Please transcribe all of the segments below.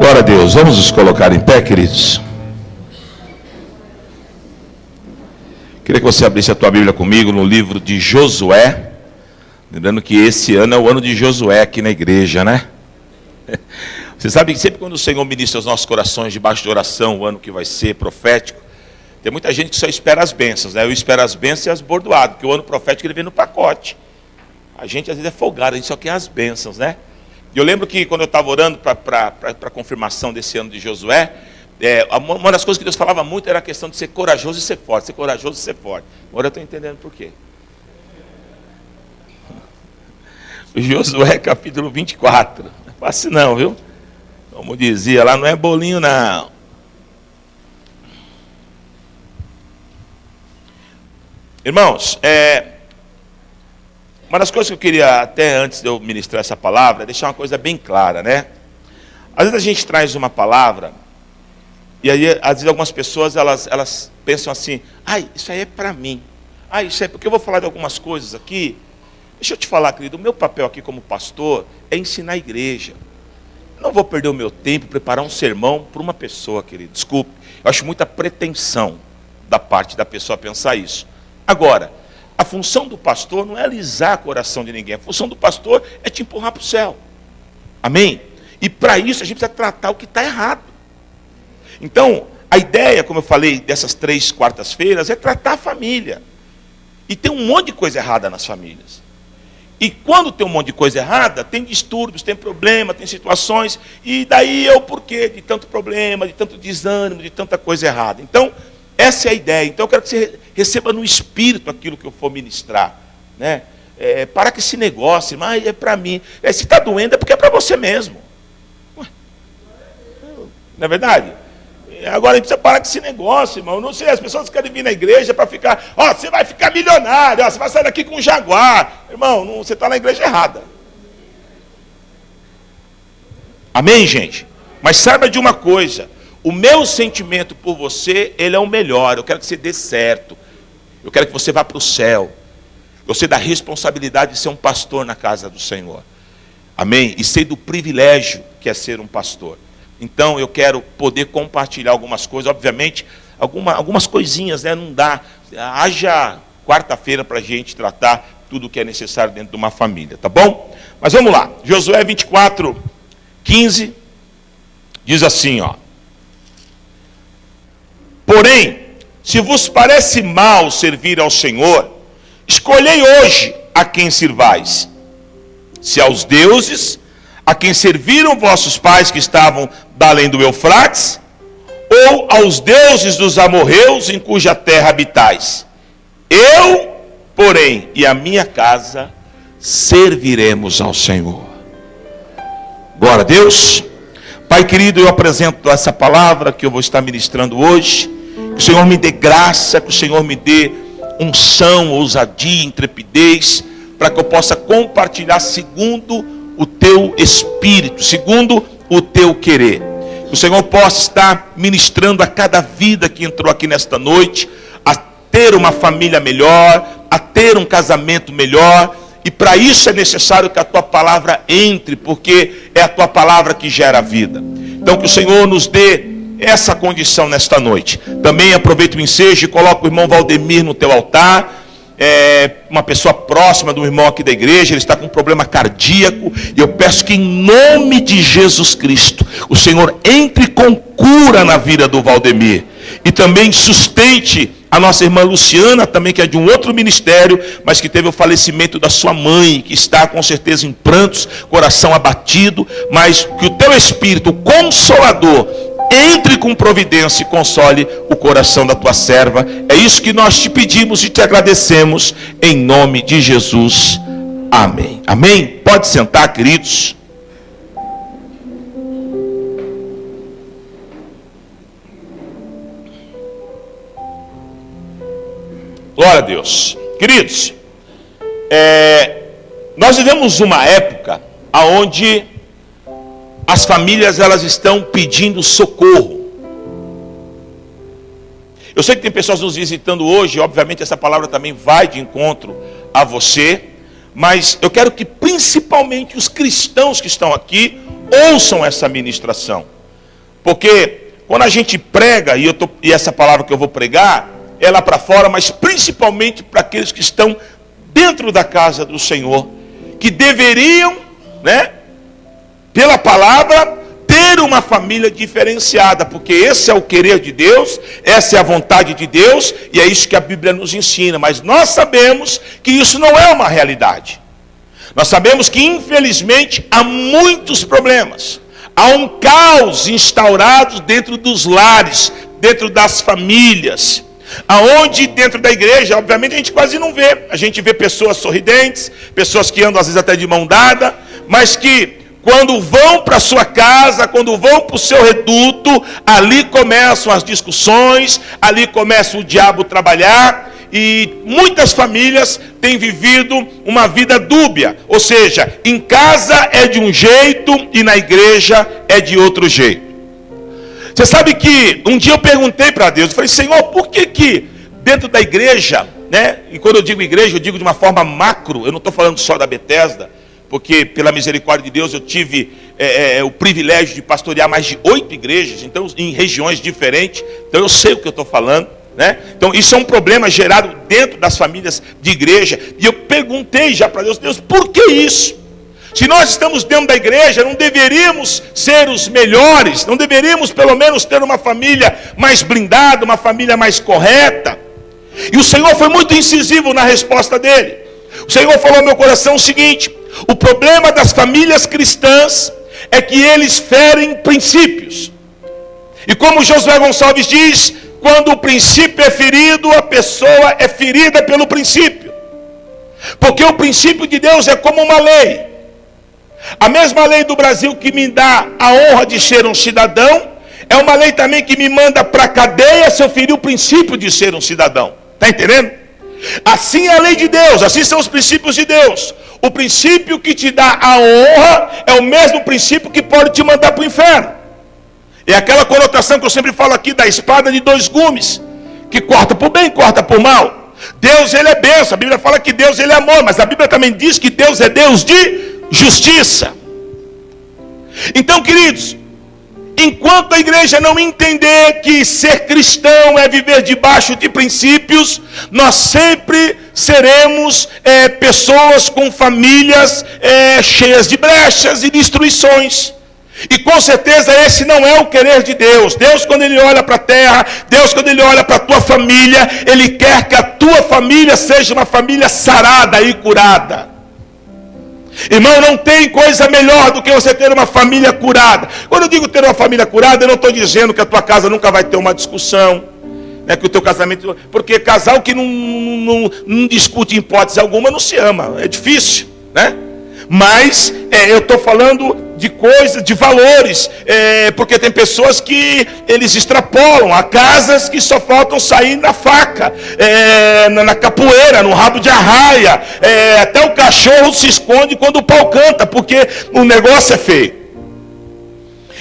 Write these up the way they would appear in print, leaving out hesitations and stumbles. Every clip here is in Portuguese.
Glória a Deus. Vamos nos colocar em pé, queridos. Queria que você abrisse a tua Bíblia comigo no livro de Josué. Lembrando que esse ano é o ano de Josué aqui na igreja, né? Você sabe que sempre quando o Senhor ministra os nossos corações debaixo de oração, o ano que vai ser profético, tem muita gente que só espera as bênçãos, né? Eu espero as bênçãos e as bordoadas, porque o ano profético ele vem no pacote. A gente às vezes é folgado, a gente só quer as bênçãos, né? E eu lembro que quando eu estava orando para a confirmação desse ano de Josué, uma das coisas que Deus falava muito era a questão de ser corajoso e ser forte, ser corajoso e ser forte. Agora eu estou entendendo por quê. Josué capítulo 24, não é fácil não, viu? Como dizia lá, não é bolinho não. Irmãos, uma das coisas que eu queria, até antes de eu ministrar essa palavra, é deixar uma coisa bem clara, né? Às vezes a gente traz uma palavra, e aí, às vezes algumas pessoas, elas pensam assim, isso aí é para mim. Isso é porque eu vou falar de algumas coisas aqui. Deixa eu te falar, querido, o meu papel aqui como pastor é ensinar a igreja. Eu não vou perder o meu tempo, preparar um sermão para uma pessoa, querido. Desculpe, eu acho muita pretensão da parte da pessoa pensar isso. Agora, a função do pastor não é alisar o coração de ninguém. A função do pastor é te empurrar para o céu. Amém? E para isso a gente precisa tratar o que está errado. Então, a ideia, como eu falei, dessas 3 quartas-feiras, é tratar a família. E tem um monte de coisa errada nas famílias. E quando tem um monte de coisa errada, tem distúrbios, tem problema, tem situações. E daí é o porquê de tanto problema, de tanto desânimo, de tanta coisa errada. Então, essa é a ideia. Então eu quero que você receba no espírito aquilo que eu for ministrar, né? Para que esse negócio, mas é para mim. Se está doendo é porque é para você mesmo. Ué, não é verdade? Agora a gente precisa parar com esse negócio, irmão. Não sei, as pessoas querem vir na igreja para ficar, você vai ficar milionário, você vai sair daqui com um Jaguar. Irmão, você está na igreja errada. Amém, gente? Mas saiba de uma coisa. O meu sentimento por você, ele é o melhor. Eu quero que você dê certo. Eu quero que você vá para o céu. Eu sei da responsabilidade de ser um pastor na casa do Senhor. Amém? E sei do privilégio que é ser um pastor. Então, eu quero poder compartilhar algumas coisas. Obviamente, algumas coisinhas, né? Não dá. Haja quarta-feira para a gente tratar tudo o que é necessário dentro de uma família. Tá bom? Mas vamos lá. Josué 24, 15. Diz assim, Porém, se vos parece mal servir ao Senhor, escolhei hoje a quem sirvais. Se aos deuses a quem serviram vossos pais que estavam da além do Eufrates, ou aos deuses dos amorreus em cuja terra habitais. Eu, porém, e a minha casa serviremos ao Senhor. Glória a Deus. Pai querido, eu apresento essa palavra que eu vou estar ministrando hoje. Que o Senhor me dê graça, que o Senhor me dê unção, ousadia, intrepidez, para que eu possa compartilhar segundo o teu espírito, segundo o teu querer. Que o Senhor possa estar ministrando a cada vida que entrou aqui nesta noite, a ter uma família melhor, a ter um casamento melhor. E para isso é necessário que a tua palavra entre, porque é a tua palavra que gera vida. Então que o Senhor nos dê essa condição nesta noite. Também aproveito o ensejo e coloco o irmão Valdemir no teu altar. Uma pessoa próxima do irmão aqui da igreja, ele está com um problema cardíaco, e eu peço que em nome de Jesus Cristo, o Senhor entre com cura na vida do Valdemir, e também sustente a nossa irmã Luciana, também que é de um outro ministério, mas que teve o falecimento da sua mãe, que está com certeza em prantos, coração abatido, mas que o teu Espírito Consolador entre com providência e console o coração da tua serva. É isso que nós te pedimos e te agradecemos, em nome de Jesus. Amém. Amém? Pode sentar, queridos. Glória a Deus. Queridos, nós vivemos uma época onde as famílias, elas estão pedindo socorro. Eu sei que tem pessoas nos visitando hoje, obviamente essa palavra também vai de encontro a você, mas eu quero que principalmente os cristãos que estão aqui ouçam essa ministração. Porque quando a gente prega, e essa palavra que eu vou pregar, é lá para fora, mas principalmente para aqueles que estão dentro da casa do Senhor, que deveriam, né, pela palavra, ter uma família diferenciada, porque esse é o querer de Deus, essa é a vontade de Deus, e é isso que a Bíblia nos ensina. Mas nós sabemos que isso não é uma realidade. Nós sabemos que, infelizmente, há muitos problemas. Há um caos instaurado dentro dos lares, dentro das famílias, aonde dentro da igreja, obviamente, a gente quase não vê. A gente vê pessoas sorridentes, pessoas que andam às vezes até de mão dada, mas que quando vão para sua casa, quando vão para o seu reduto, ali começam as discussões, ali começa o diabo a trabalhar, e muitas famílias têm vivido uma vida dúbia, ou seja, em casa é de um jeito e na igreja é de outro jeito. Você sabe que um dia eu perguntei para Deus, eu falei: Senhor, por que dentro da igreja, né? E quando eu digo igreja, eu digo de uma forma macro, eu não estou falando só da Bethesda, porque pela misericórdia de Deus eu tive o privilégio de pastorear mais de 8 igrejas, então em regiões diferentes, então eu sei o que eu estou falando, né? Então isso é um problema gerado dentro das famílias de igreja, e eu perguntei já para Deus: Deus, por que isso? Se nós estamos dentro da igreja, não deveríamos ser os melhores, não deveríamos pelo menos ter uma família mais blindada, uma família mais correta? E o Senhor foi muito incisivo na resposta dele. O Senhor falou ao meu coração o seguinte: o problema das famílias cristãs é que eles ferem princípios. E como Josué Gonçalves diz, quando o princípio é ferido, a pessoa é ferida pelo princípio. Porque o princípio de Deus é como uma lei. A mesma lei do Brasil que me dá a honra de ser um cidadão, é uma lei também que me manda para a cadeia se eu ferir o princípio de ser um cidadão. Está entendendo? Assim é a lei de Deus, assim são os princípios de Deus. O princípio que te dá a honra é o mesmo princípio que pode te mandar para o inferno. É aquela conotação que eu sempre falo aqui da espada de 2 gumes, que corta por bem, corta por mal. Deus, ele é bênção. A Bíblia fala que Deus, ele é amor, mas a Bíblia também diz que Deus é Deus de justiça. Então, queridos, enquanto a igreja não entender que ser cristão é viver debaixo de princípios, nós sempre seremos pessoas com famílias cheias de brechas e destruições. E com certeza esse não é o querer de Deus. Deus, quando ele olha para a terra, Deus, quando ele olha para a tua família, ele quer que a tua família seja uma família sarada e curada. Irmão, não tem coisa melhor do que você ter uma família curada. Quando eu digo ter uma família curada, eu não estou dizendo que a tua casa nunca vai ter uma discussão, né, que o teu casamento... Porque casal que não discute em hipótese alguma não se ama, é difícil, né? Mas eu estou falando de coisas, de valores, porque tem pessoas que eles extrapolam. Há casas que só faltam sair na faca, na capoeira, no rabo de arraia, até o cachorro se esconde quando o pau canta, porque o negócio é feio.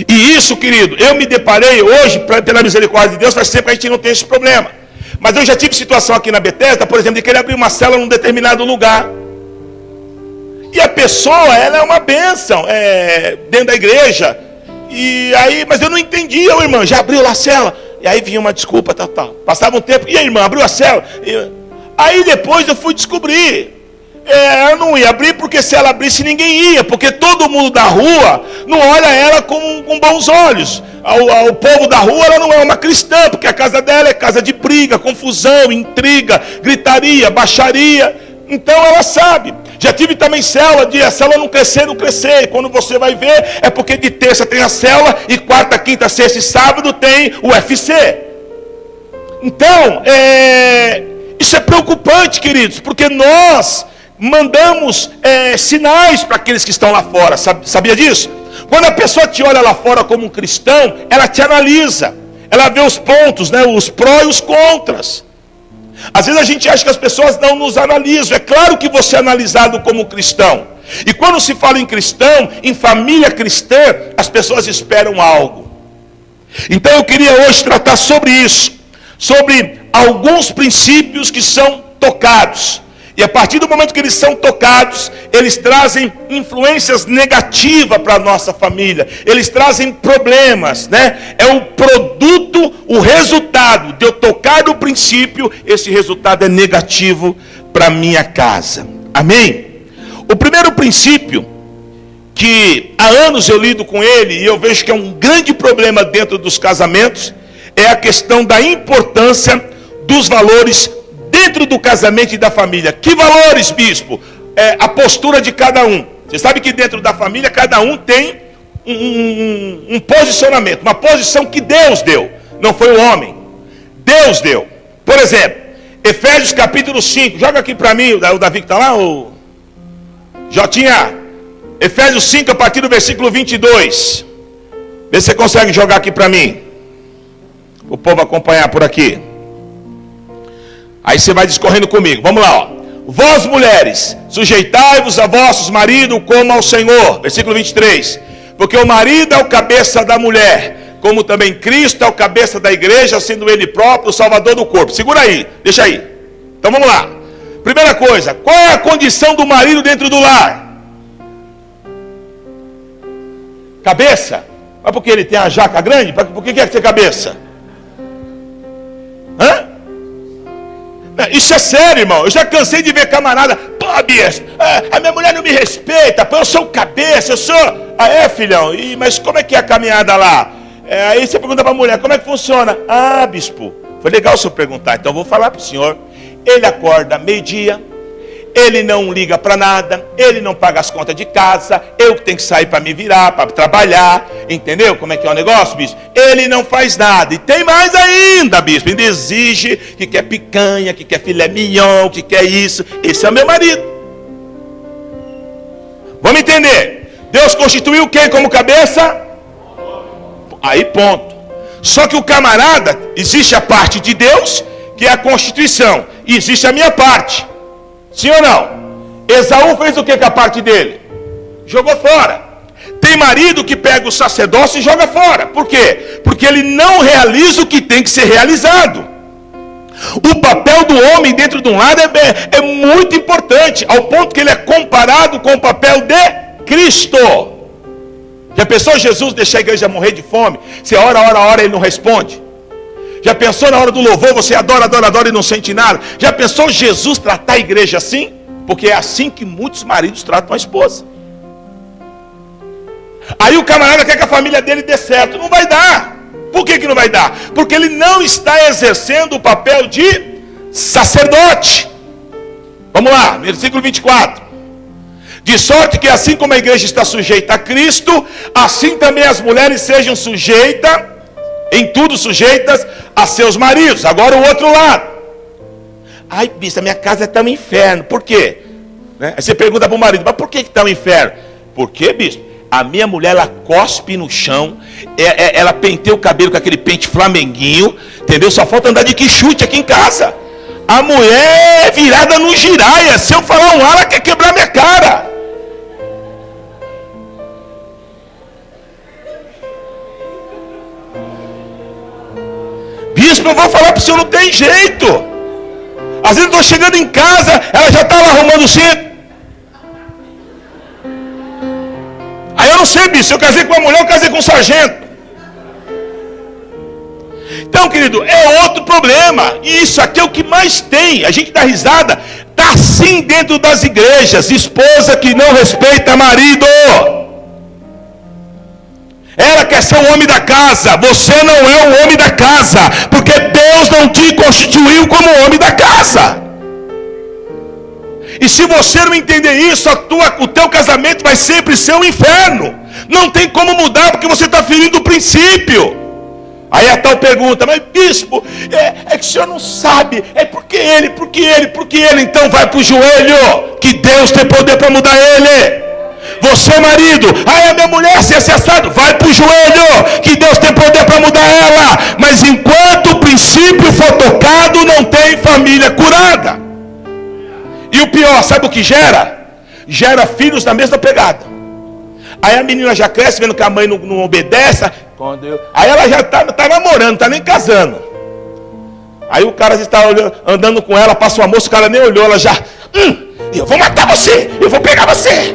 E isso, querido, eu me deparei hoje, pela misericórdia de Deus, faz tempo que a gente não tem esse problema. Mas eu já tive situação aqui na Bethesda, por exemplo, de querer abrir uma cela num determinado lugar. E a pessoa, ela é uma bênção dentro da igreja. E aí, mas eu não entendia, irmã, já abriu lá a cela. E aí vinha uma desculpa, tal. Passava um tempo, e aí, irmã, abriu a cela? Aí depois eu fui descobrir. Ela não ia abrir, porque se ela abrisse ninguém ia. Porque todo mundo da rua não olha ela com bons olhos. O povo da rua, ela não é uma cristã, porque a casa dela é casa de briga, confusão, intriga, gritaria, baixaria. Então ela sabe. Já tive também célula de a célula não crescer. E quando você vai ver, é porque de terça tem a célula, e quarta, quinta, sexta e sábado tem o UFC. Então, isso é preocupante, queridos, porque nós mandamos sinais para aqueles que estão lá fora. Sabia disso? Quando a pessoa te olha lá fora como um cristão, ela te analisa. Ela vê os pontos, né, os prós e os contras. Às vezes a gente acha que as pessoas não nos analisam. É claro que você é analisado como cristão. E quando se fala em cristão, em família cristã, as pessoas esperam algo. Então eu queria hoje tratar sobre isso. Sobre alguns princípios que são tocados. E a partir do momento que eles são tocados, eles trazem influências negativas para a nossa família. Eles trazem problemas, né? É o produto, o resultado de eu tocar no princípio, esse resultado é negativo para a minha casa. Amém? O primeiro princípio, que há anos eu lido com ele, e eu vejo que é um grande problema dentro dos casamentos, é a questão da importância dos valores dentro do casamento e da família. Que valores, bispo? É a postura de cada um. Você sabe que dentro da família cada um tem um posicionamento, uma posição que Deus deu, não foi o homem, Deus deu. Por exemplo, Efésios capítulo 5, joga aqui para mim, o Davi que está lá, o Jotinha, Efésios 5 a partir do versículo 22, vê se você consegue jogar aqui para mim, o povo acompanhar por aqui. Aí você vai discorrendo comigo, vamos lá, ó. Vós mulheres, sujeitai-vos a vossos maridos como ao Senhor, versículo 23, porque o marido é o cabeça da mulher, como também Cristo é o cabeça da igreja, sendo ele próprio o salvador do corpo. Segura aí, deixa aí. Então vamos lá. Primeira coisa, qual é a condição do marido dentro do lar? Cabeça? Mas porque ele tem a jaca grande? Por que quer ser cabeça? Hã? Isso é sério, irmão. Eu já cansei de ver camarada. Pô, bispo, a minha mulher não me respeita. Pô, eu sou o cabeça, eu sou... Ah, é, filhão? Mas como é que é a caminhada lá? Aí você pergunta para a mulher, como é que funciona? Ah, bispo, foi legal o senhor perguntar. Então eu vou falar para o senhor. Ele acorda meio-dia, ele não liga para nada, ele não paga as contas de casa, eu que tenho que sair para me virar, para trabalhar, entendeu como é que é o negócio, bispo? Ele não faz nada, e tem mais ainda, bispo, ainda exige que quer picanha, que quer filé mignon, que quer isso. Esse é o meu marido. Vamos entender, Deus constituiu quem como cabeça? Aí ponto. Só que o camarada, existe a parte de Deus, que é a constituição, e existe a minha parte. Sim ou não? Esaú fez o que com a parte dele? Jogou fora. Tem marido que pega o sacerdócio e joga fora. Por quê? Porque ele não realiza o que tem que ser realizado. O papel do homem dentro de um lar é muito importante, ao ponto que ele é comparado com o papel de Cristo. Já pensou Jesus deixar a igreja morrer de fome? Você ora, ele não responde? Já pensou na hora do louvor, você adora e não sente nada? Já pensou Jesus tratar a igreja assim? Porque é assim que muitos maridos tratam a esposa. Aí o camarada quer que a família dele dê certo. Não vai dar. Por que não vai dar? Porque ele não está exercendo o papel de sacerdote. Vamos lá, versículo 24. De sorte que assim como a igreja está sujeita a Cristo, assim também as mulheres sejam sujeitas, em tudo sujeitas a seus maridos. Agora o outro lado. Ai, bispo, a minha casa está um inferno. Por quê? Aí você pergunta para o marido, mas por que está um inferno? Por quê, bispo? A minha mulher, ela cospe no chão, ela penteia o cabelo com aquele pente flamenguinho, entendeu? Só falta andar de quichute aqui em casa. A mulher é virada no giraia. Se eu falar um ar, ela quer quebrar minha cara. Bispo, eu vou falar para o senhor, não tem jeito. Às vezes eu estou chegando em casa, ela já está lá arrumando o cinto. Aí eu não sei, bispo, eu casei com uma mulher, eu casei com um sargento. Então, querido, é outro problema. E isso aqui é o que mais tem. A gente dá risada. Está assim dentro das igrejas. Esposa que não respeita marido. Ela quer ser o homem da casa. Você não é o homem da casa, porque Deus não te constituiu como homem da casa. E se você não entender isso, o teu casamento vai sempre ser um inferno. Não tem como mudar, porque você está ferindo o princípio. Aí a tal pergunta, mas bispo, é que o senhor não sabe, é porque ele. Então vai para o joelho, que Deus tem poder para mudar ele. Você, marido, a minha mulher se acessado, vai para o joelho, que Deus tem poder para mudar ela. Mas enquanto o princípio for tocado, não tem família curada. E o pior, sabe o que gera? Gera filhos na mesma pegada. Aí a menina já cresce, vendo que a mãe não obedece. Aí ela já está namorando, não está nem casando. Aí o cara está andando com ela, passa uma moça, o cara nem olhou, ela já Eu vou matar você, eu vou pegar você.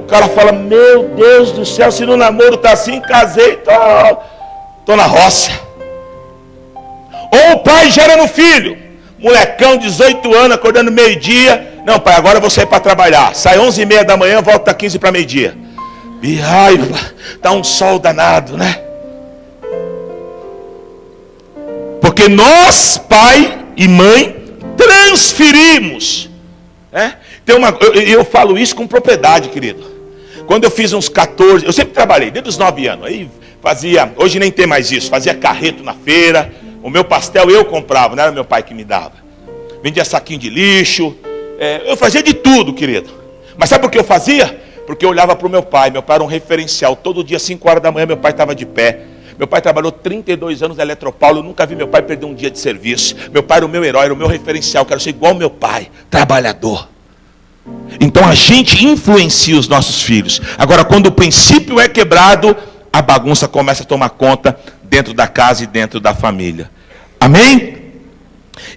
O cara fala, meu Deus do céu, se no namoro tá assim, casei, tô na roça. Ou o pai gera no filho, molecão, 18 anos, acordando meio-dia. Não, pai, agora eu vou sair para trabalhar. Sai 11h30 da manhã, volta 15 para meio-dia. E raiva, tá um sol danado, né? Porque nós, pai e mãe, transferimos. Eu falo isso com propriedade, querido. Quando eu fiz uns 14, eu sempre trabalhei, desde os 9 anos. Aí fazia, hoje nem tem mais isso, fazia carreto na feira. O meu pastel eu comprava, não era meu pai que me dava. Vendia saquinho de lixo. Eu fazia de tudo, querido. Mas sabe por que eu fazia? Porque eu olhava para o meu pai. Meu pai era um referencial. Todo dia, 5 horas da manhã, meu pai estava de pé. Meu pai trabalhou 32 anos na Eletropaulo. Eu nunca vi meu pai perder um dia de serviço. Meu pai era o meu herói, era o meu referencial. Eu quero ser igual ao meu pai, trabalhador. Então a gente influencia os nossos filhos. Agora, quando o princípio é quebrado, a bagunça começa a tomar conta dentro da casa e dentro da família. Amém?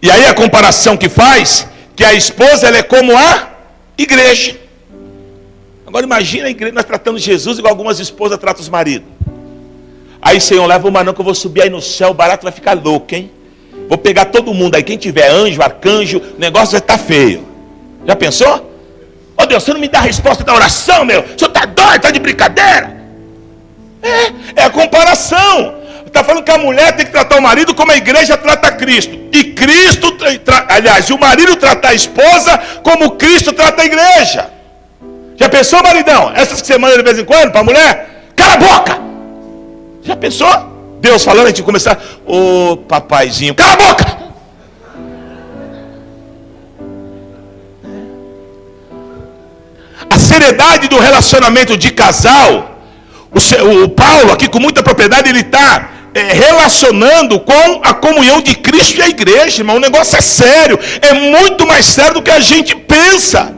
E aí a comparação que faz, que a esposa ela é como a igreja. Agora imagina a igreja, nós tratando Jesus igual algumas esposas tratam os maridos. Aí, Senhor, leva uma não que eu vou subir aí no céu, o barato vai ficar louco, hein? Vou pegar todo mundo aí, quem tiver anjo, arcanjo, o negócio vai estar feio. Já pensou? Ô Deus, você não me dá a resposta da oração, meu? O senhor está doido, está de brincadeira? É a comparação. Está falando que a mulher tem que tratar o marido como a igreja trata Cristo. E Cristo, aliás, o marido trata a esposa como Cristo trata a igreja. Já pensou, maridão? Essas que você manda de vez em quando para a mulher? Cala a boca! Já pensou? Deus falando, a gente começar, ô papaizinho, cala a boca! A seriedade do relacionamento de casal, o Paulo aqui com muita propriedade, ele está relacionando com a comunhão de Cristo e a igreja, irmão. O negócio é sério, é muito mais sério do que a gente pensa.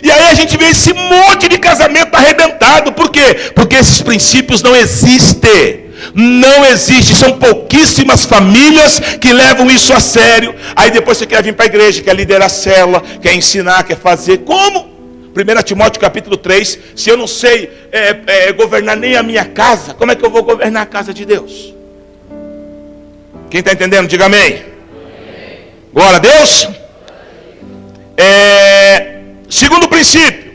E aí a gente vê esse monte de casamento arrebentado. Por quê? Porque esses princípios não existem. Não existe, são pouquíssimas famílias que levam isso a sério. Aí depois você quer vir para a igreja, quer liderar a célula, quer ensinar, quer fazer. Como? 1 Timóteo capítulo 3, se eu não sei governar nem a minha casa, como é que eu vou governar a casa de Deus? Quem está entendendo, diga amém. Glória a Deus. Segundo princípio,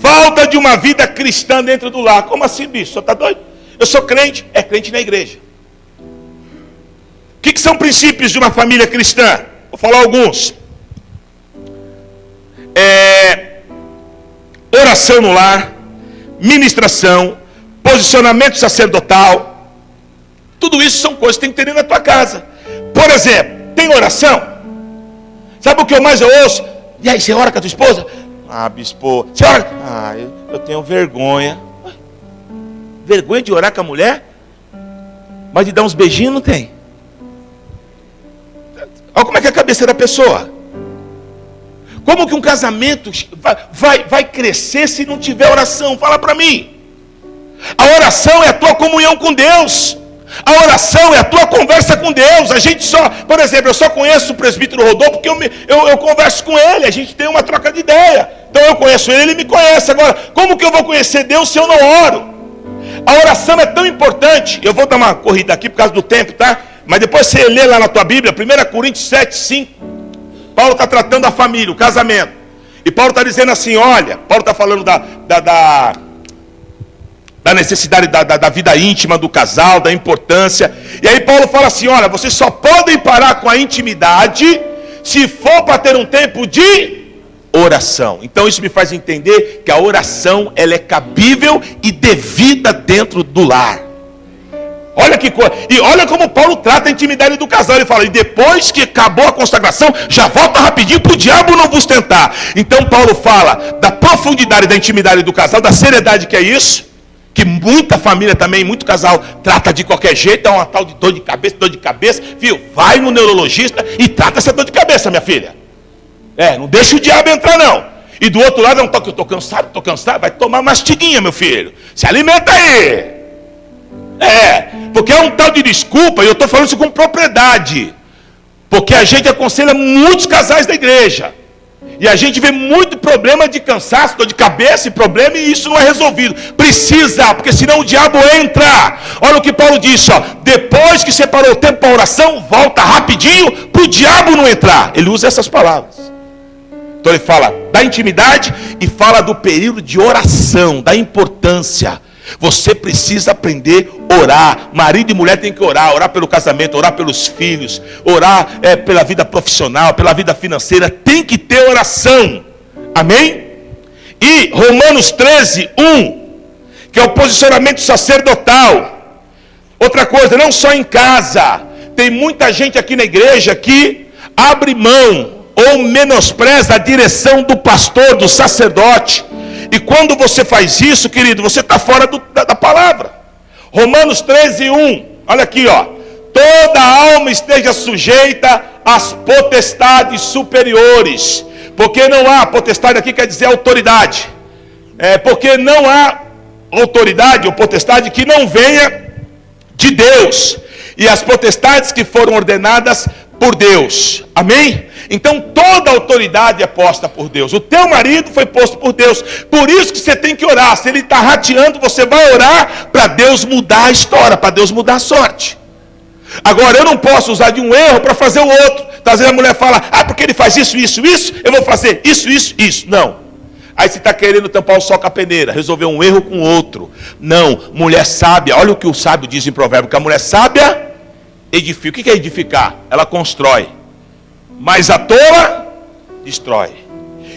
falta de uma vida cristã dentro do lar. Como assim, bicho? Você está doido? Eu sou crente, crente na igreja. O que são princípios de uma família cristã? Vou falar alguns. Oração no lar, ministração, posicionamento sacerdotal. Tudo isso são coisas que tem que ter na tua casa. Por exemplo, tem oração? Sabe o que eu mais ouço? E aí, você ora com a tua esposa? Bispo, você ora? Eu tenho vergonha. Vergonha de orar com a mulher? Mas de dar uns beijinhos não tem. Olha como é que é a cabeça da pessoa. Como que um casamento vai crescer se não tiver oração? Fala para mim. A oração é a tua comunhão com Deus. A oração é a tua conversa com Deus. A gente só, por exemplo, eu só conheço o presbítero Rodolfo porque eu converso com ele. A gente tem uma troca de ideia. Então eu conheço ele, ele me conhece. Agora, como que eu vou conhecer Deus se eu não oro? A oração é tão importante. Eu vou dar uma corrida aqui por causa do tempo, tá? Mas depois você lê lá na tua Bíblia, 1 Coríntios 7, 5. Paulo está tratando a família, o casamento. E Paulo está dizendo assim, olha, Paulo está falando da necessidade da vida íntima do casal, da importância. E aí Paulo fala assim, olha, vocês só podem parar com a intimidade se for para ter um tempo de oração. Então isso me faz entender que a oração ela é cabível e devida dentro do lar. Olha que coisa. E olha como Paulo trata a intimidade do casal. Ele fala, e depois que acabou a consagração, já volta rapidinho para o diabo não vos tentar. Então Paulo fala da profundidade da intimidade do casal, da seriedade que é isso, que muita família também, muito casal trata de qualquer jeito, dá uma tal de dor de cabeça, viu? Vai no neurologista e trata essa dor de cabeça, minha filha. Não deixa o diabo entrar não. E do outro lado, eu estou cansado, vai tomar mastiguinha, meu filho. Se alimenta aí. Porque é um tal de desculpa, e eu estou falando isso com propriedade. Porque a gente aconselha muitos casais da igreja. E a gente vê muito problema de cansaço, dor de cabeça e problema, e isso não é resolvido. Precisa, porque senão o diabo entra. Olha o que Paulo disse, ó, depois que separou o tempo para oração, volta rapidinho para o diabo não entrar. Ele usa essas palavras. Então ele fala da intimidade e fala do período de oração, da importância. Você precisa aprender a orar. Marido e mulher tem que orar. Orar pelo casamento, orar pelos filhos, orar pela vida profissional, pela vida financeira. Tem que ter oração. Amém? E Romanos 13, 1, que é o posicionamento sacerdotal. Outra coisa, não só em casa. Tem muita gente aqui na igreja que abre mão ou menospreza a direção do pastor, do sacerdote. E quando você faz isso, querido, você está fora da palavra. Romanos 13, 1. Olha aqui, ó. Toda alma esteja sujeita às potestades superiores. Porque não há, potestade aqui quer dizer autoridade. Porque não há autoridade ou potestade que não venha de Deus. E as potestades que foram ordenadas por Deus. Amém? Então toda autoridade é posta por Deus. O teu marido foi posto por Deus. Por isso que você tem que orar. Se ele está rateando, você vai orar para Deus mudar a história, para Deus mudar a sorte. Agora eu não posso usar de um erro para fazer o outro. Então, às vezes a mulher fala, porque ele faz isso, eu vou fazer isso. Não. Aí você está querendo tampar o sol com a peneira, resolver um erro com o outro. Não, mulher sábia, olha o que o sábio diz em provérbio, que a mulher sábia edifica. O que é edificar? Ela constrói. Mas a tola destrói.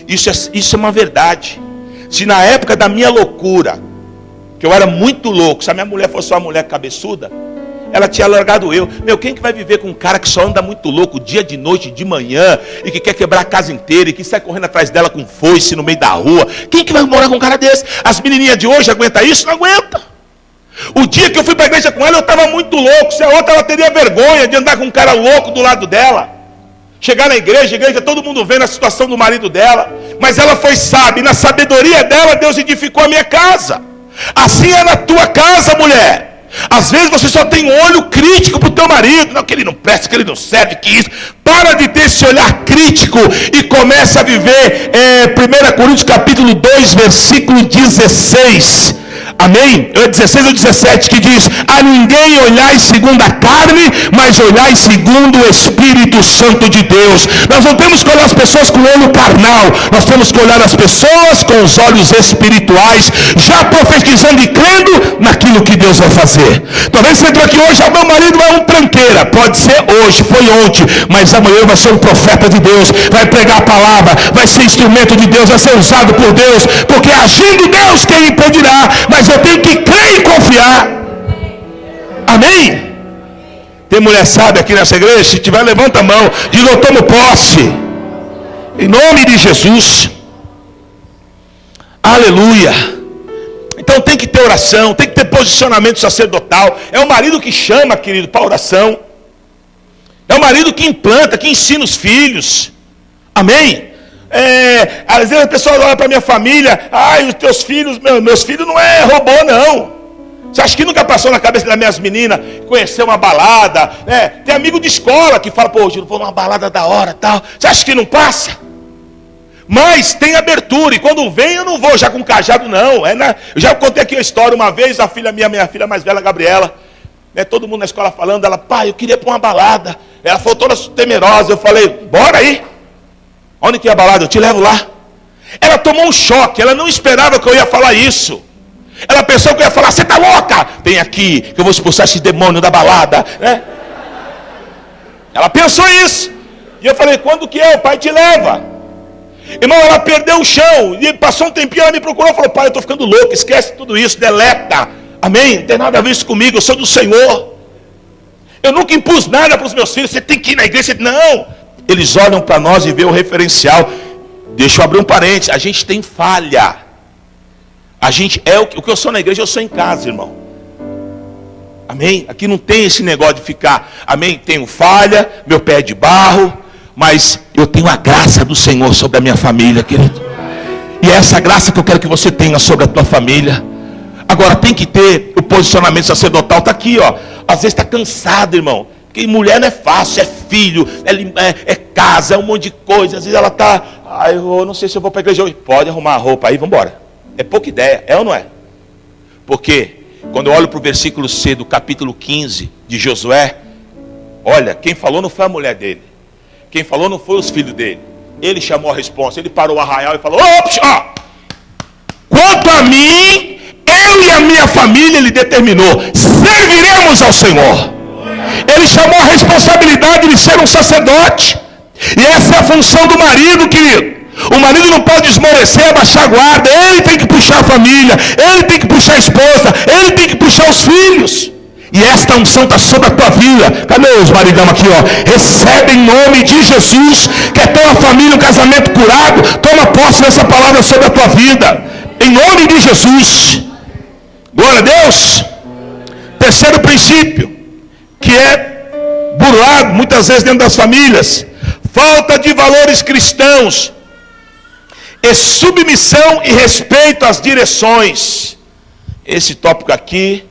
Isso é uma verdade. Se na época da minha loucura, que eu era muito louco, se a minha mulher fosse uma mulher cabeçuda, ela tinha largado eu. Quem que vai viver com um cara que só anda muito louco, dia de noite, de manhã, e que quer quebrar a casa inteira, e que sai correndo atrás dela com foice no meio da rua? Quem que vai morar com um cara desse? As menininhas de hoje aguentam isso? Não aguenta. O dia que eu fui para a igreja com ela, eu estava muito louco. Se a outra, ela teria vergonha de andar com um cara louco do lado dela. Chegar na igreja, todo mundo vendo a situação do marido dela. Mas ela foi sábia, e na sabedoria dela, Deus edificou a minha casa. Assim é na tua casa, mulher. Às vezes você só tem um olho crítico para o teu marido. Não, que ele não presta, que ele não serve, que isso. Para de ter esse olhar crítico e começa a viver 1 Coríntios capítulo 2, versículo 16. Amém? 16 ou 17 que diz: a ninguém olhai segundo a carne, mas olhai segundo o Espírito Santo de Deus. Nós não temos que olhar as pessoas com o olho carnal, nós temos que olhar as pessoas com os olhos espirituais, já profetizando e crendo naquilo que Deus vai fazer. Talvez você entrou aqui hoje, meu marido é um tranqueira. Pode ser hoje, foi ontem, mas amanhã vai ser um profeta de Deus, vai pregar a palavra, vai ser instrumento de Deus, vai ser usado por Deus, porque agindo Deus, quem impedirá? Mas eu tenho que crer e confiar. Amém? Tem mulher sábia aqui nessa igreja? Se tiver, levanta a mão. Diz: eu tomo posse. Em nome de Jesus. Aleluia. Então tem que ter oração, tem que ter posicionamento sacerdotal. É o marido que chama, querido, para oração. É o marido que implanta, que ensina os filhos. Amém? Às vezes a pessoa olha para minha família: os teus filhos, meus filhos não é robô, não. Você acha que nunca passou na cabeça das minhas meninas conhecer uma balada? Tem amigo de escola que fala: pô, Gil, vou numa balada da hora, tal. Você acha que não passa? Mas tem abertura, e quando vem eu não vou já com cajado, não. Eu já contei aqui a história uma vez. A filha minha filha mais velha, Gabriela, todo mundo na escola falando, ela: pai, eu queria ir para uma balada. Ela foi toda temerosa. Eu falei: bora aí. Onde que é a balada? Eu te levo lá. Ela tomou um choque. Ela não esperava que eu ia falar isso. Ela pensou que eu ia falar: você está louca? Vem aqui que eu vou expulsar esse demônio da balada, Ela pensou isso. E eu falei: quando que é? O pai te leva. Irmão, ela perdeu o chão. E passou um tempinho, ela me procurou e falou: pai, eu estou ficando louco, esquece tudo isso, deleta. Amém? Não tem nada a ver isso comigo, eu sou do Senhor. Eu nunca impus nada para os meus filhos. Você tem que ir na igreja. Não. Eles olham para nós e vê o referencial. Deixa eu abrir um parênteses. A gente tem falha. A gente o que eu sou na igreja, eu sou em casa, irmão. Amém? Aqui não tem esse negócio de ficar. Amém? Tenho falha, meu pé é de barro, mas eu tenho a graça do Senhor sobre a minha família, querido. E é essa graça que eu quero que você tenha sobre a tua família. Agora tem que ter o posicionamento sacerdotal. Está aqui, ó. Às vezes está cansado, irmão. Porque mulher não é fácil, é filho, é casa, é um monte de coisa. Às vezes ela está, eu não sei se eu vou para a igreja hoje. Pode arrumar a roupa aí, vamos embora. É pouca ideia, é ou não é? Porque quando eu olho para o versículo C do capítulo 15 de Josué, olha, quem falou não foi a mulher dele. Quem falou não foi os filhos dele. Ele chamou a responsa, ele parou o arraial e falou, quanto a mim, eu e a minha família, ele determinou, serviremos ao Senhor. Ele chamou a responsabilidade de ser um sacerdote. E essa é a função do marido, querido. O marido não pode esmorecer, abaixar a guarda. Ele tem que puxar a família, ele tem que puxar a esposa, ele tem que puxar os filhos. E esta unção está sobre a tua vida. Cadê os maridão aqui, ó? Recebe em nome de Jesus. Quer ter uma família, um casamento curado? Toma posse dessa palavra sobre a tua vida. Em nome de Jesus. Glória a Deus. Terceiro princípio, que é burlado muitas vezes dentro das famílias: falta de valores cristãos, e submissão e respeito às direções. Esse tópico aqui,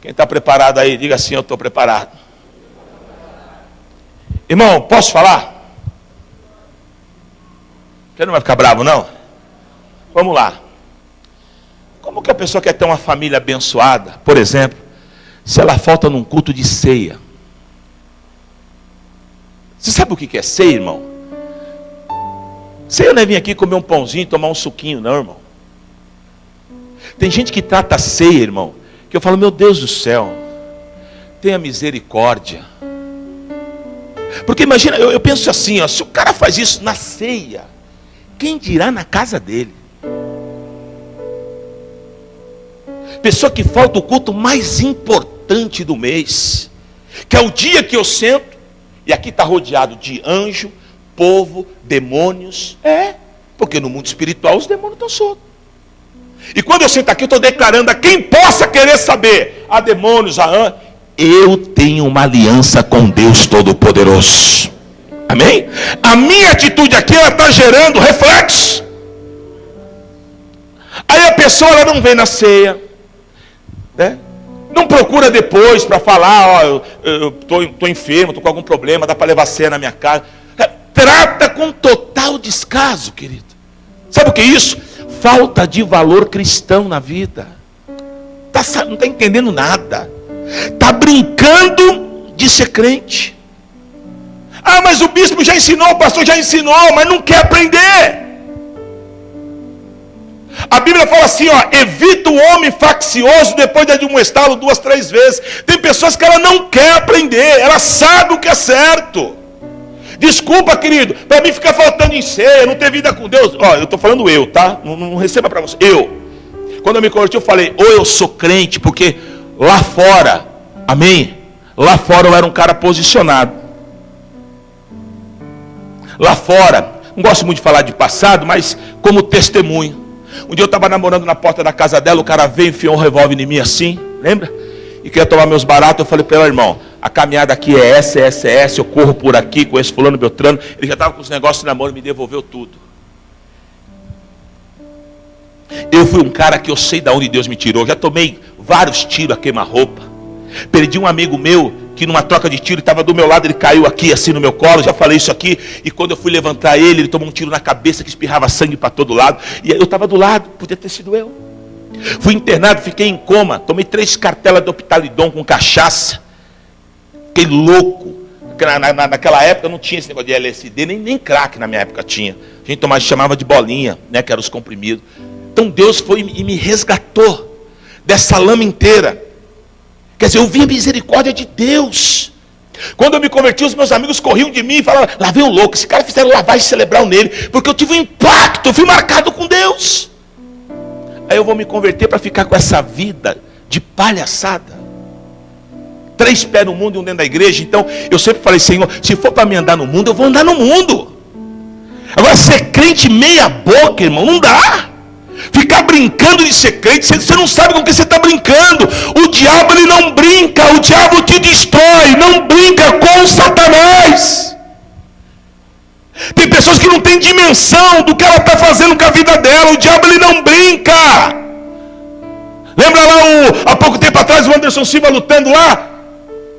quem está preparado aí, diga assim: eu estou preparado. Irmão, posso falar? Você não vai ficar bravo, não? Vamos lá. Como que a pessoa quer ter uma família abençoada, por exemplo, se ela falta num culto de ceia? Você sabe o que é ceia, irmão? Ceia não é vir aqui comer um pãozinho, tomar um suquinho, não, irmão. Tem gente que trata a ceia, irmão, que eu falo, meu Deus do céu, tenha misericórdia. Porque imagina, eu penso assim, ó, se o cara faz isso na ceia, quem dirá na casa dele? Pessoa que falta o culto mais importante do mês, que é o dia que eu sento, e aqui está rodeado de anjo, povo, demônios. Porque no mundo espiritual os demônios estão soltos. E quando eu sento aqui, eu estou declarando a quem possa querer saber, a demônios, a anjos, eu tenho uma aliança com Deus Todo-Poderoso. Amém? A minha atitude aqui, ela está gerando reflexo. Aí a pessoa, ela não vem na ceia, né? Não procura depois para falar, ó, eu estou enfermo, estou com algum problema, dá para levar ceia na minha casa. Trata com total descaso, querido. Sabe o que é isso? Falta de valor cristão na vida. Não está entendendo nada. Está brincando de ser crente. Ah, mas o bispo já ensinou, o pastor já ensinou, mas não quer aprender. A Bíblia fala assim, ó, evita o homem faccioso depois de admoestá-lo 2, 3 vezes. Tem pessoas que ela não quer aprender, ela sabe o que é certo. Desculpa, querido, para mim ficar faltando em ceia, não ter vida com Deus. Ó, eu estou falando eu, tá? Não receba para você. Quando eu me converti, eu falei, ou eu sou crente, porque lá fora, amém? Lá fora eu era um cara posicionado. Lá fora, não gosto muito de falar de passado, mas como testemunho. Um dia eu estava namorando na porta da casa dela, o cara veio e enfiou um revólver em mim assim, lembra? E queria tomar meus baratos, eu falei para ela, irmão, a caminhada aqui é essa, eu corro por aqui, conheço fulano, Beltrano. Ele já estava com os negócios de namoro, me devolveu tudo. Eu fui um cara que eu sei de onde Deus me tirou, já tomei vários tiros a queima-roupa. Perdi um amigo meu, que numa troca de tiro estava do meu lado, ele caiu aqui assim no meu colo, já falei isso aqui, e quando eu fui levantar ele tomou um tiro na cabeça que espirrava sangue para todo lado, e eu estava do lado, podia ter sido eu. Fui internado, fiquei em coma, tomei 3 cartelas de Optalidon com cachaça, fiquei louco. Naquela época não tinha esse negócio de LSD, nem crack na minha época tinha, a gente chamava de bolinha, né, que eram os comprimidos. Então Deus foi e me resgatou dessa lama inteira. Quer dizer, eu vi a misericórdia de Deus. Quando eu me converti, os meus amigos corriam de mim e falavam, lá vem o louco, esse cara fizeram lavagem cerebral nele, porque eu tive um impacto, eu fui marcado com Deus. Aí eu vou me converter para ficar com essa vida de palhaçada. 3 pés no mundo e 1 dentro da igreja. Então eu sempre falei, Senhor, se for para me andar no mundo, eu vou andar no mundo. Agora ser crente meia boca, irmão, não dá. Ficar brincando de ser crente, você não sabe com que você está brincando. O diabo, ele não brinca, o diabo te destrói. Não brinca com Satanás. Tem pessoas que não têm dimensão do que ela está fazendo com a vida dela. O diabo, ele não brinca. Lembra lá há pouco tempo atrás o Anderson Silva lutando lá?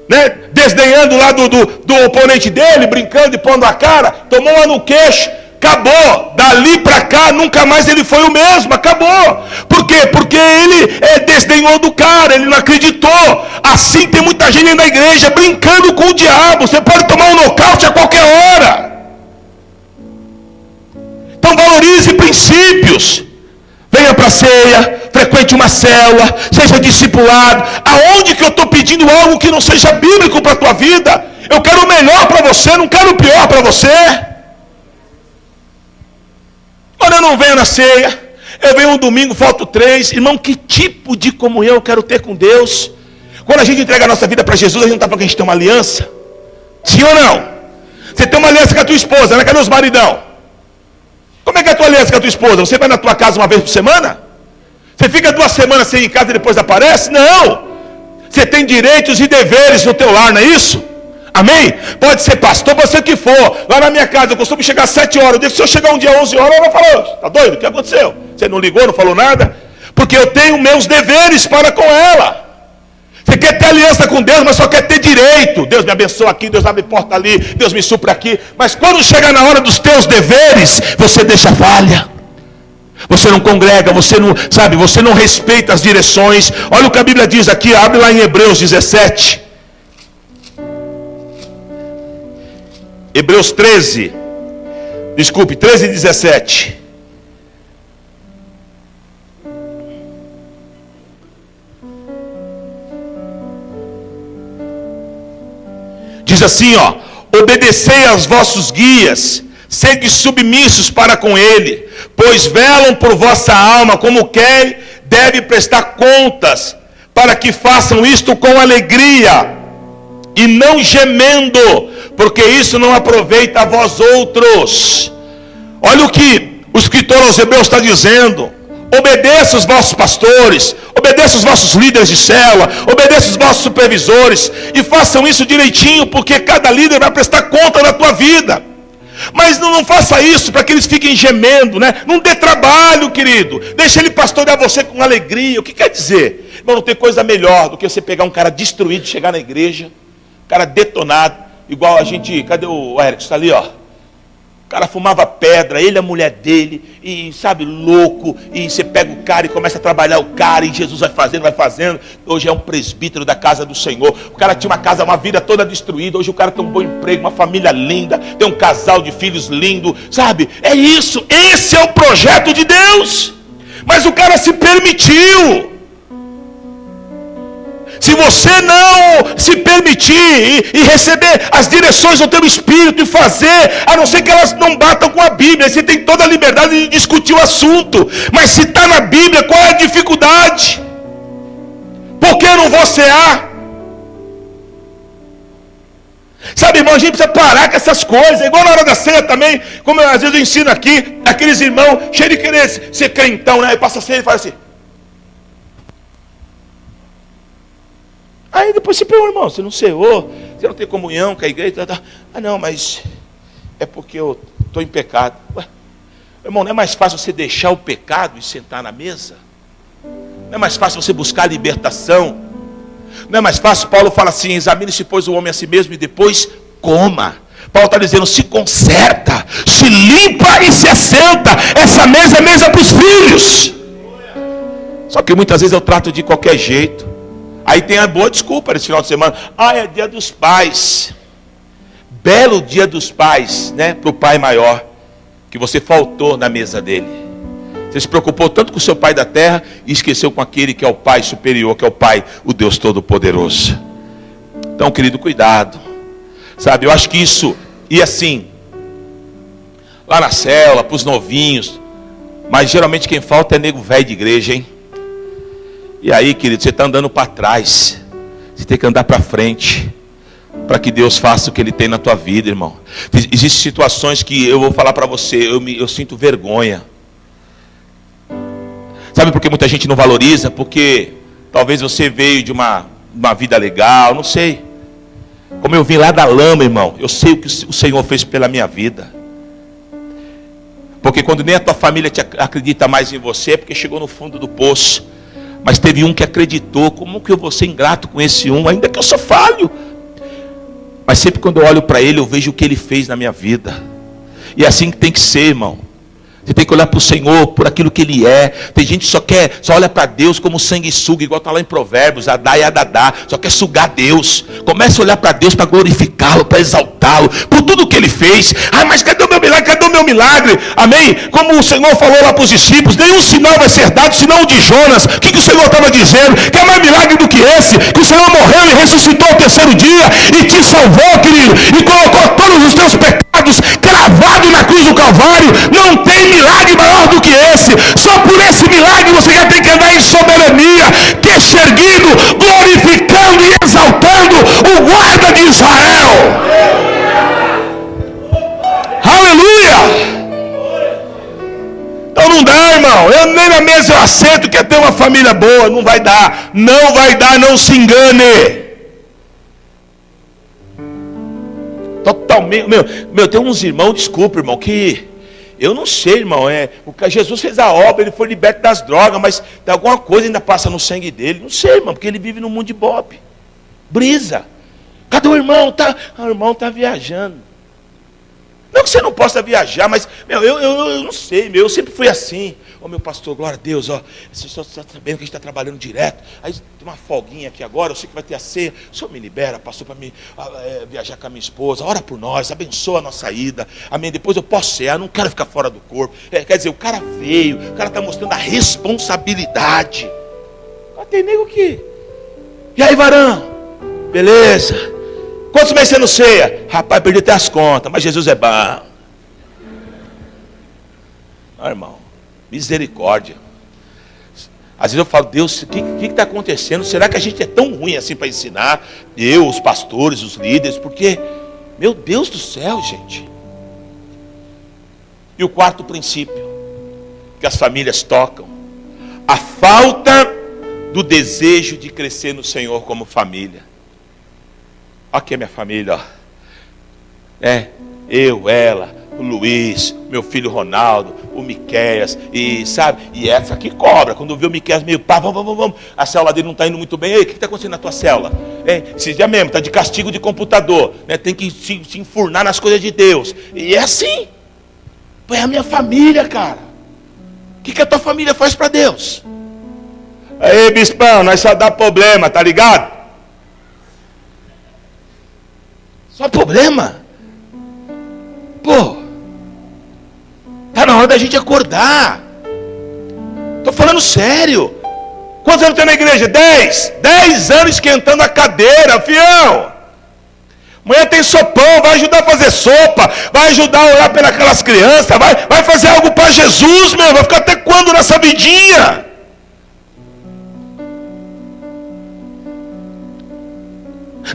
né, desdenhando lá do oponente dele, brincando e pondo a cara, tomou uma no queixo, acabou. Dali para cá, nunca mais ele foi o mesmo, acabou. Por quê? Porque ele desdenhou do cara, ele não acreditou. Assim tem muita gente dentro da igreja brincando com o diabo. Você pode tomar um nocaute a qualquer hora. Então valorize princípios. Venha para a ceia, frequente uma célula, seja discipulado. Aonde que eu estou pedindo algo que não seja bíblico para a tua vida? Eu quero o melhor para você, não quero o pior para você. Quando eu não venho na ceia, eu venho um domingo, falto 3. Irmão, que tipo de comunhão eu quero ter com Deus? Quando a gente entrega a nossa vida para Jesus, a gente não está falando que a gente tem uma aliança? Sim ou não? Você tem uma aliança com a tua esposa, né? Cadê os maridão? Como é que é a tua aliança com a tua esposa? Você vai na tua casa uma vez por semana? Você fica 2 semanas sem ir em casa e depois aparece? Não! Você tem direitos e deveres no teu lar, não é isso? Amém? Pode ser pastor, pode ser o que for. Lá na minha casa eu costumo chegar às 7 horas. Eu digo que se eu chegar um dia às 11 horas, ela fala: tá doido? O que aconteceu? Você não ligou, não falou nada? Porque eu tenho meus deveres para com ela. Você quer ter aliança com Deus, mas só quer ter direito. Deus me abençoa aqui, Deus abre porta ali, Deus me supra aqui. Mas quando chega na hora dos teus deveres, você deixa falha. Você não congrega, você não, sabe, você não respeita as direções. Olha o que a Bíblia diz aqui, abre lá em Hebreus 17. Hebreus 13 e 17. Diz assim, ó: obedecei aos vossos guias, sede submissos para com ele, pois velam por vossa alma, como quem deve prestar contas, para que façam isto com alegria, e não gemendo, porque isso não aproveita a vós outros. Olha o que o escritor aos Hebreus está dizendo: obedeça os vossos pastores, obedeça os vossos líderes de célula, obedeça os vossos supervisores, e façam isso direitinho, porque cada líder vai prestar conta da tua vida. Mas não faça isso para que eles fiquem gemendo, né? Não dê trabalho, querido. Deixa ele pastorear você com alegria. O que quer dizer? Irmão, não tem coisa melhor do que você pegar um cara destruído, chegar na igreja, um cara detonado, igual a gente, cadê o Eric? Está ali, ó. O cara fumava pedra, ele, a mulher dele, e sabe, louco, e você pega o cara e começa a trabalhar o cara, e Jesus vai fazendo, hoje é um presbítero da casa do Senhor. O cara tinha uma casa, uma vida toda destruída, hoje o cara tem um bom emprego, uma família linda, tem um casal de filhos lindo, sabe, é isso, esse é o projeto de Deus. Mas o cara se permitiu. Se você não se permitir e receber as direções do teu espírito e fazer, a não ser que elas não batam com a Bíblia, você tem toda a liberdade de discutir o assunto. Mas se está na Bíblia, qual é a dificuldade? Por que não vou cear? Sabe, irmão, a gente precisa parar com essas coisas. Igual na hora da ceia também, como às vezes eu ensino aqui, aqueles irmãos cheios de querer ser crentão, né? Aí passa a ceia e faz assim. Aí depois se pergunta: irmão, você não ceou, você não tem comunhão com a igreja, tá. Ah não, mas é porque eu estou em pecado. Ué, irmão, não é mais fácil você deixar o pecado e sentar na mesa? Não é mais fácil você buscar a libertação? Não é mais fácil? Paulo fala assim: examine-se, pois, o homem a si mesmo e depois coma. Paulo está dizendo: se conserta, se limpa e se assenta. Essa mesa é mesa para os filhos. Só que muitas vezes eu trato de qualquer jeito. Aí tem a boa desculpa nesse final de semana: ah, é dia dos pais. Belo dia dos pais, né? Para o pai maior, que você faltou na mesa dele. Você se preocupou tanto com o seu pai da terra e esqueceu com aquele que é o pai superior, que é o pai, o Deus Todo-Poderoso. Então, querido, cuidado. Sabe, eu acho que isso, e assim, lá na célula, para os novinhos, mas geralmente quem falta é nego velho de igreja, hein? E aí, querido, você está andando para trás. Você tem que andar para frente, para que Deus faça o que Ele tem na tua vida, irmão. Existem situações que eu vou falar para você, eu sinto vergonha. Sabe por que muita gente não valoriza? Porque talvez você veio de uma vida legal, não sei. Como eu vim lá da lama, irmão, eu sei o que o Senhor fez pela minha vida. Porque quando nem a tua família te acredita mais em você, é porque chegou no fundo do poço. Mas teve um que acreditou. Como que eu vou ser ingrato com esse um? Ainda que eu sou falho, Mas sempre quando eu olho para ele, eu vejo o que ele fez na minha vida. E é assim que tem que ser, irmão. Você tem que olhar para o Senhor, por aquilo que Ele é. Tem gente que só olha para Deus como sanguessuga, igual está lá em Provérbios, Adá e Adadá, só quer sugar Deus. Comece a olhar para Deus para glorificá-lo, para exaltá-lo, por tudo que Ele fez. Ah, mas cadê o meu milagre? Cadê o meu milagre? Amém? Como o Senhor falou lá para os discípulos, nenhum sinal vai ser dado, senão o de Jonas. O que o Senhor estava dizendo? Que é mais milagre do que esse? Que o Senhor morreu e ressuscitou ao terceiro dia, e te salvou, querido, e colocou todos os teus pecados cravado na cruz do Calvário. Não tem milagre maior do que esse. Só por esse milagre você já tem que andar em soberania, queixo erguido, glorificando e exaltando o guarda de Israel. Aleluia! Então não dá, irmão. Eu nem na mesa eu aceito, quer ter uma família boa. Não vai dar. Não vai dar, não se engane. Totalmente. Meu, tem uns irmãos, desculpa, irmão, que eu não sei, irmão. Jesus fez a obra, ele foi liberto das drogas, mas tem alguma coisa ainda passa no sangue dele. Não sei, irmão, porque ele vive no mundo de Bob. Brisa. Cadê o irmão? O irmão está viajando. Não que você não possa viajar, mas eu não sei, eu sempre fui assim. Meu pastor, glória a Deus, você só está sabendo que a gente está trabalhando direto. Aí tem uma folguinha aqui agora, eu sei que vai ter a ceia. O senhor me libera, pastor, para viajar com a minha esposa. Ora por nós, abençoa a nossa ida. Amém. Depois eu posso ser, eu não quero ficar fora do corpo. Quer dizer, o cara veio, o cara está mostrando a responsabilidade. Mas tem nego que. E aí, varão? Beleza. Quantos meses você não ceia? Rapaz, perdi até as contas, mas Jesus é bom. Não, irmão. Misericórdia. Às vezes eu falo, Deus, o que está acontecendo? Será que a gente é tão ruim assim para ensinar? Eu, os pastores, os líderes, porque, meu Deus do céu, gente. E o quarto princípio que as famílias tocam: a falta do desejo de crescer no Senhor como família. Aqui é minha família, ó. Eu, ela, o Luiz, meu filho Ronaldo, o Miqueias, e sabe, e essa aqui cobra. Quando vê o Miqueias meio pá, vamos, a célula dele não está indo muito bem. Ei, o que está acontecendo na tua célula? Esse dia mesmo, está de castigo de computador, né? Tem que se enfurnar nas coisas de Deus. E é assim. É a minha família, cara. O que a tua família faz para Deus? Aí, bispão, nós só dá problema, tá ligado? Só problema. Pô, tá na hora da gente acordar. Tô falando sério. Quantos anos tem na igreja? 10 anos esquentando a cadeira, fião. Amanhã tem sopão, vai ajudar a fazer sopa, vai ajudar a orar pelas crianças, vai fazer algo para Jesus, meu. Vai ficar até quando nessa vidinha?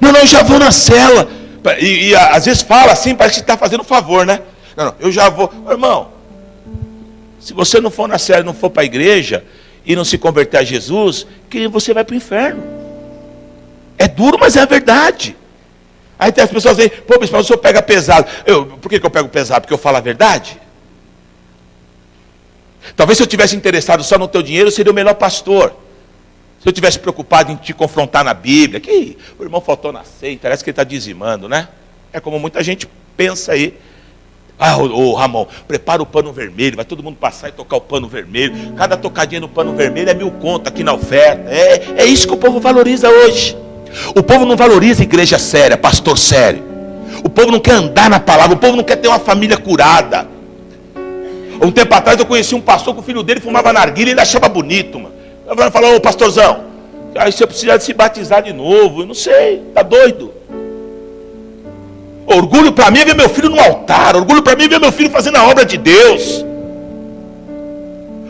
Não, já vou na cela. E às vezes fala assim, parece que está fazendo um favor, né? Não, eu já vou. Irmão, se você não for na cela, não for para a igreja e não se converter a Jesus, que você vai para o inferno. É duro, mas é a verdade. Aí tem as pessoas dizem, pô, mas o senhor pega pesado. Por que eu pego pesado? Porque eu falo a verdade? Talvez se eu tivesse interessado só no teu dinheiro, eu seria o melhor pastor. Se eu tivesse preocupado em te confrontar na Bíblia, que o irmão faltou na ceia, parece que ele está dizimando, né? É como muita gente pensa aí. Ô Ramon, prepara o pano vermelho, vai todo mundo passar e tocar o pano vermelho. Cada tocadinha no pano vermelho é 1.000 conto aqui na oferta. É isso que o povo valoriza hoje. O povo não valoriza igreja séria, pastor sério. O povo não quer andar na palavra, o povo não quer ter uma família curada. Um tempo atrás eu conheci um pastor que o filho dele fumava narguilha e ele achava bonito, mano. Eu falei, ô pastorzão, aí você precisa se batizar de novo. Eu não sei, tá doido? Orgulho para mim é ver meu filho no altar. Orgulho para mim é ver meu filho fazendo a obra de Deus.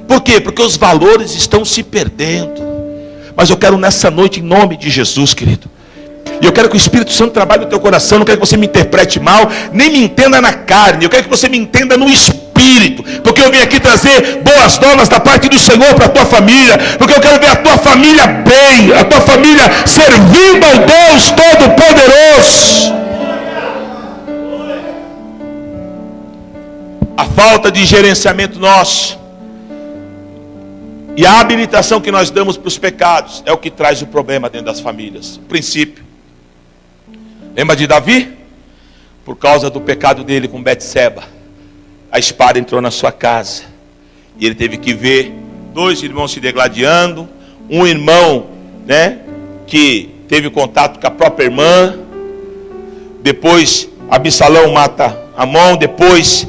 Por quê? Porque os valores estão se perdendo. Mas eu quero nessa noite, em nome de Jesus, querido, e eu quero que o Espírito Santo trabalhe no teu coração. Não quero que você me interprete mal, nem me entenda na carne. Eu quero que você me entenda no Espírito, porque eu vim aqui trazer boas novas da parte do Senhor para a tua família, porque eu quero ver a tua família bem, a tua família servindo ao Deus Todo-Poderoso. A falta de gerenciamento nosso e a habilitação que nós damos para os pecados é o que traz o problema dentro das famílias. O princípio. Lembra de Davi? Por causa do pecado dele com Betseba, a espada entrou na sua casa. E ele teve que ver 2 irmãos se degladiando. Um irmão, que teve contato com a própria irmã. Depois Absalão mata Amon. Depois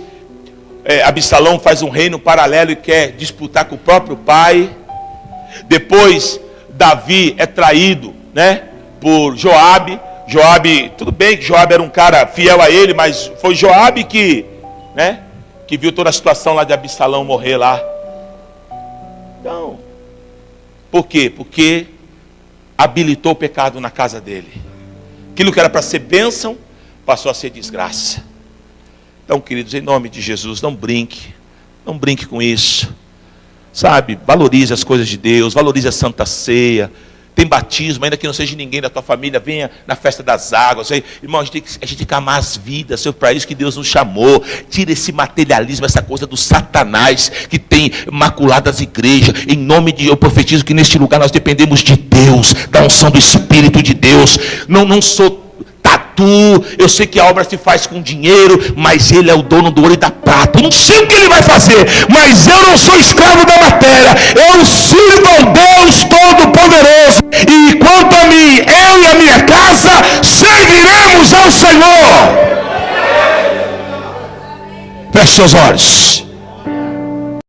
Absalão faz um reino paralelo e quer disputar com o próprio pai. Depois Davi é traído, por Joabe. Joabe, tudo bem que Joabe era um cara fiel a ele, mas foi Joabe que viu toda a situação lá de Absalão morrer lá. Então, por quê? Porque habilitou o pecado na casa dele. Aquilo que era para ser bênção, passou a ser desgraça. Então, queridos, em nome de Jesus, não brinque com isso. Sabe, valorize as coisas de Deus, valorize a Santa Ceia. Tem batismo, ainda que não seja ninguém da tua família, venha na festa das águas. Irmão, a gente tem que amar as vidas, para isso que Deus nos chamou. Tira esse materialismo, essa coisa do Satanás, que tem maculado as igrejas. Em nome de eu profetizo que neste lugar nós dependemos de Deus, da unção do Espírito de Deus. Não sou tatu, eu sei que a obra se faz com dinheiro, mas Ele é o dono do ouro e da prata. Eu não sei o que Ele vai fazer, mas eu não sou escravo da matéria. Eu sirvo ao Deus Todo-Poderoso. E quanto a mim, eu e a minha casa serviremos ao Senhor. Feche seus olhos.